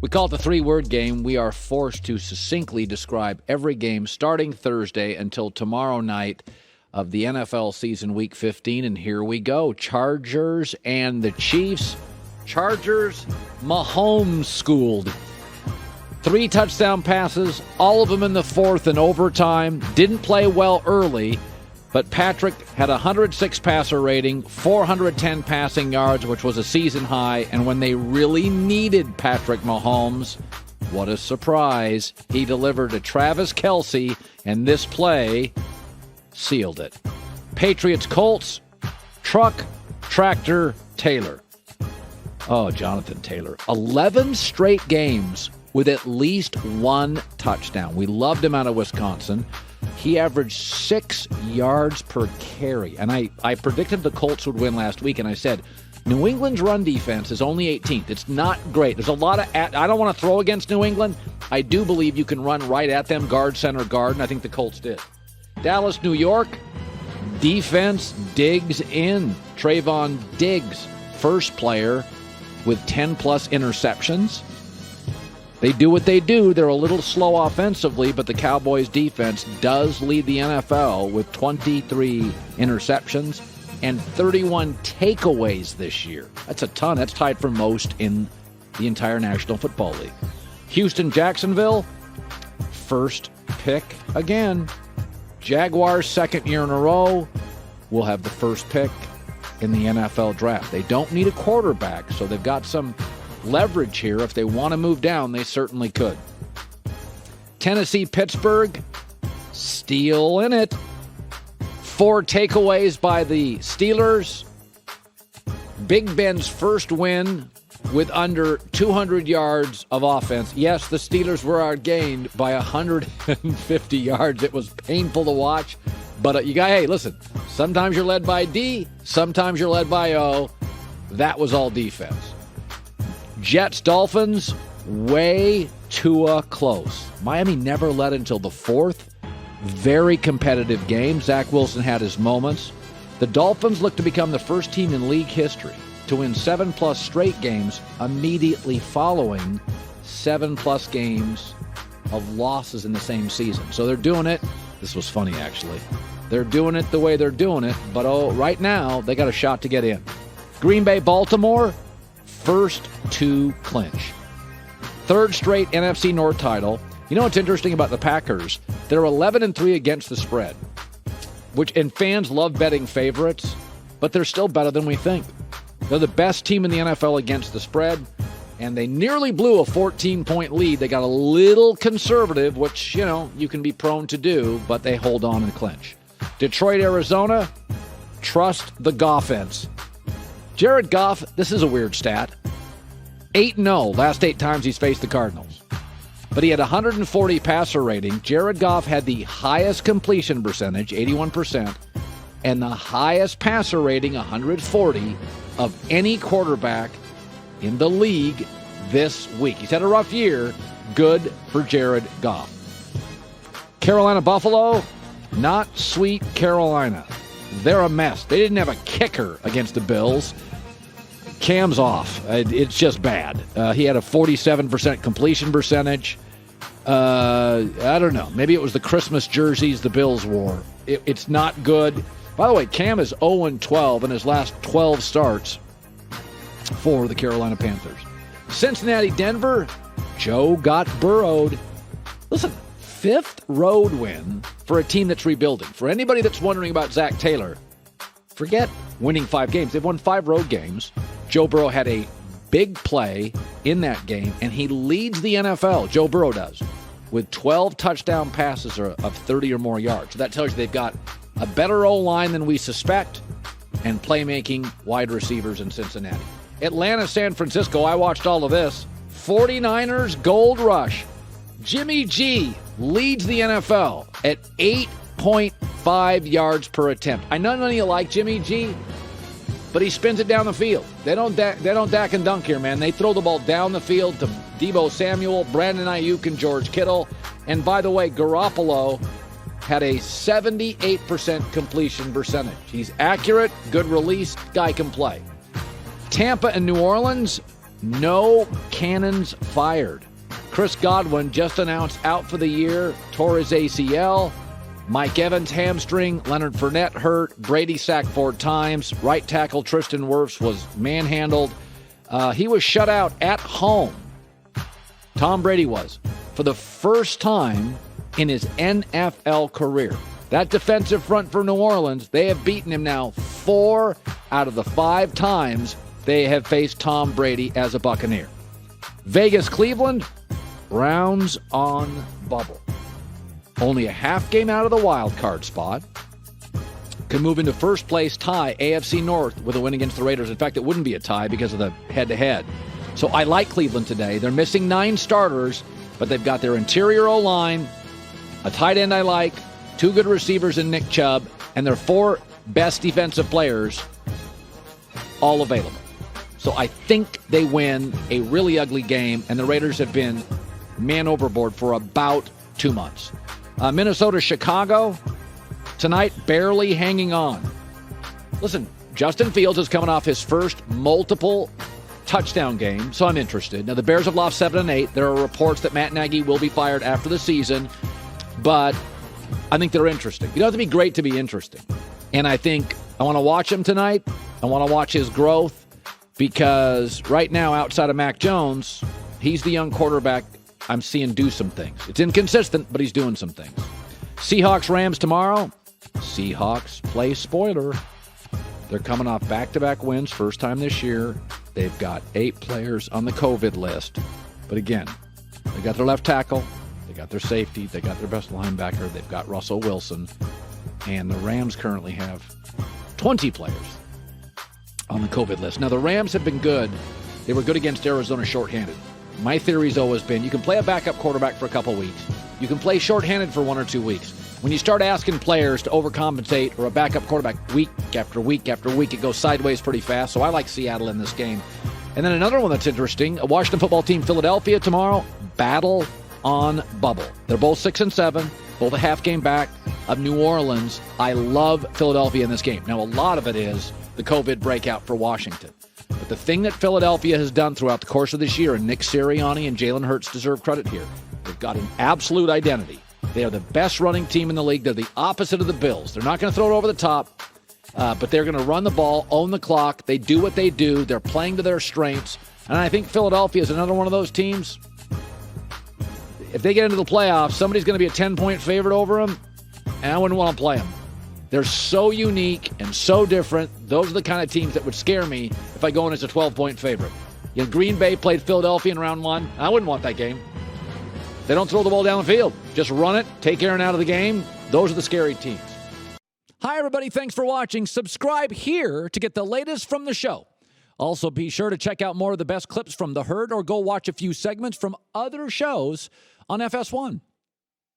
We call it the three-word game. We are forced to succinctly describe every game starting Thursday until tomorrow night of the NFL season, Week 15. And here we go. Chargers and the Chiefs. Chargers, Mahomes schooled. 3 touchdown passes, all of them in the fourth and overtime. Didn't play well early, but Patrick had a 106 passer rating, 410 passing yards, which was a season high. And when they really needed Patrick Mahomes, what a surprise, he delivered to Travis Kelce, and this play sealed it. Patriots, Colts, truck, tractor, Taylor. Oh, Jonathan Taylor. 11 straight games with at least 1 touchdown. We loved him out of Wisconsin. He averaged 6 yards per carry. And I predicted the Colts would win last week, and I said, New England's run defense is only 18th. It's not great. There's a lot of I don't want to throw against New England. I do believe you can run right at them, guard, center, guard, and I think the Colts did. Dallas, New York, defense digs in. Trayvon Diggs, first player with 10-plus interceptions. They do what they do. They're a little slow offensively, but the Cowboys' defense does lead the NFL with 23 interceptions and 31 takeaways this year. That's a ton. That's tied for most in the entire National Football League. Houston, Jacksonville, first pick again. Jaguars, second year in a row, will have the first pick in the NFL draft. They don't need a quarterback, so they've got some leverage here. If they want to move down, they certainly could. Tennessee, Pittsburgh, still in it. 4 takeaways by the Steelers. Big Ben's first win with under 200 yards of offense. Yes, the Steelers were outgained by 150 yards. It was painful to watch. But hey, listen, sometimes you're led by D, sometimes you're led by O. That was all defense. Jets, Dolphins, way too close. Miami never led until the 4th. Very competitive game. Zach Wilson had his moments. The Dolphins look to become the first team in league history to win 7+ straight games immediately following 7+ games of losses in the same season. So they're doing it. This was funny, actually. They're doing it the way they're doing it, but right now they got a shot to get in. Green Bay, Baltimore, first to clinch. 3rd straight NFC North title. You know what's interesting about the Packers? They're 11-3 against the spread, and fans love betting favorites, but they're still better than we think. They're the best team in the NFL against the spread, and they nearly blew a 14-point lead. They got a little conservative, which, you can be prone to do, but they hold on and clinch. Detroit, Arizona, trust the Goff-ENSE. Jared Goff, this is a weird stat. 8-0 last 8 times he's faced the Cardinals. But he had 140 passer rating. Jared Goff had the highest completion percentage, 81%, and the highest passer rating, 140, of any quarterback in the league this week. He's had a rough year. Good for Jared Goff. Carolina, Buffalo, not sweet Carolina. They're a mess. They didn't have a kicker against the Bills. Cam's off. It's just bad. He had a 47% completion percentage. I don't know. Maybe it was the Christmas jerseys the Bills wore. It's not good. By the way, Cam is 0-12 in his last 12 starts for the Carolina Panthers. Cincinnati, Denver, Joe got burrowed. Listen, 5th road win for a team that's rebuilding. For anybody that's wondering about Zach Taylor, forget winning 5 games. They've won 5 road games. Joe Burrow had a big play in that game, and he leads the NFL, Joe Burrow does, with 12 touchdown passes of 30 or more yards. So that tells you they've got a better O-line than we suspect and playmaking wide receivers in Cincinnati. Atlanta, San Francisco, I watched all of this. 49ers Gold Rush. Jimmy G leads the NFL at 8.5 yards per attempt. I know none of you like Jimmy G, but he spins it down the field. They don't dack and dunk here, man. They throw the ball down the field to Deebo Samuel, Brandon Ayuk, and George Kittle. And by the way, Garoppolo had a 78% completion percentage. He's accurate, good release, guy can play. Tampa and New Orleans, No cannons fired. Chris Godwin just announced out for the year, tore his ACL. Mike Evans hamstring, Leonard Fournette hurt, Brady sacked 4 times, right tackle Tristan Wirfs was manhandled. He was shut out at home. Tom Brady was, for the first time in his NFL career. That defensive front for New Orleans, they have beaten him now 4 out of the 5 times they have faced Tom Brady as a Buccaneer. Vegas, Cleveland, Browns on bubble. Only a half game out of the wild card spot. Can move into first place tie AFC North with a win against the Raiders. In fact, it wouldn't be a tie because of the head-to-head. So I like Cleveland today. They're missing 9 starters, but they've got their interior O-line, a tight end I like, 2 good receivers in Nick Chubb, and their 4 best defensive players all available. So I think they win a really ugly game, and the Raiders have been man overboard for about 2 months. Minnesota, Chicago, tonight barely hanging on. Listen, Justin Fields is coming off his first multiple touchdown game, so I'm interested. Now, the Bears have lost 7 and 8. There are reports that Matt Nagy will be fired after the season, but I think they're interesting. You don't have to be great to be interesting. And I think I want to watch him tonight. I want to watch his growth because right now, outside of Mac Jones, he's the young quarterback I'm seeing do some things. It's inconsistent, but he's doing some things. Seahawks, Rams tomorrow. Seahawks play spoiler. They're coming off back-to-back wins, first time this year. They've got 8 players on the COVID list. But again, they got their left tackle. They got their safety. They got their best linebacker. They've got Russell Wilson. And the Rams currently have 20 players on the COVID list. Now, the Rams have been good. They were good against Arizona shorthanded. My theory's always been you can play a backup quarterback for a couple weeks. You can play shorthanded for 1 or 2 weeks. When you start asking players to overcompensate or a backup quarterback week after week after week, it goes sideways pretty fast. So I like Seattle in this game. And then another one that's interesting, a Washington football team, Philadelphia tomorrow, battle on bubble. They're both 6 and 7, both a half game back of New Orleans. I love Philadelphia in this game. Now, a lot of it is the COVID breakout for Washington. But the thing that Philadelphia has done throughout the course of this year, and Nick Sirianni and Jalen Hurts deserve credit here, they've got an absolute identity. They are the best running team in the league. They're the opposite of the Bills. They're not going to throw it over the top, but they're going to run the ball, own the clock. They do what they do. They're playing to their strengths. And I think Philadelphia is another one of those teams. If they get into the playoffs, somebody's going to be a 10-point favorite over them, and I wouldn't want to play them. They're so unique and so different. Those are the kind of teams that would scare me if I go in as a 12-point favorite. You know, Green Bay played Philadelphia in round 1. I wouldn't want that game. They don't throw the ball down the field. Just run it, take Aaron out of the game. Those are the scary teams. Hi, everybody. Thanks for watching. Subscribe here to get the latest from the show. Also, be sure to check out more of the best clips from The Herd or go watch a few segments from other shows on FS1.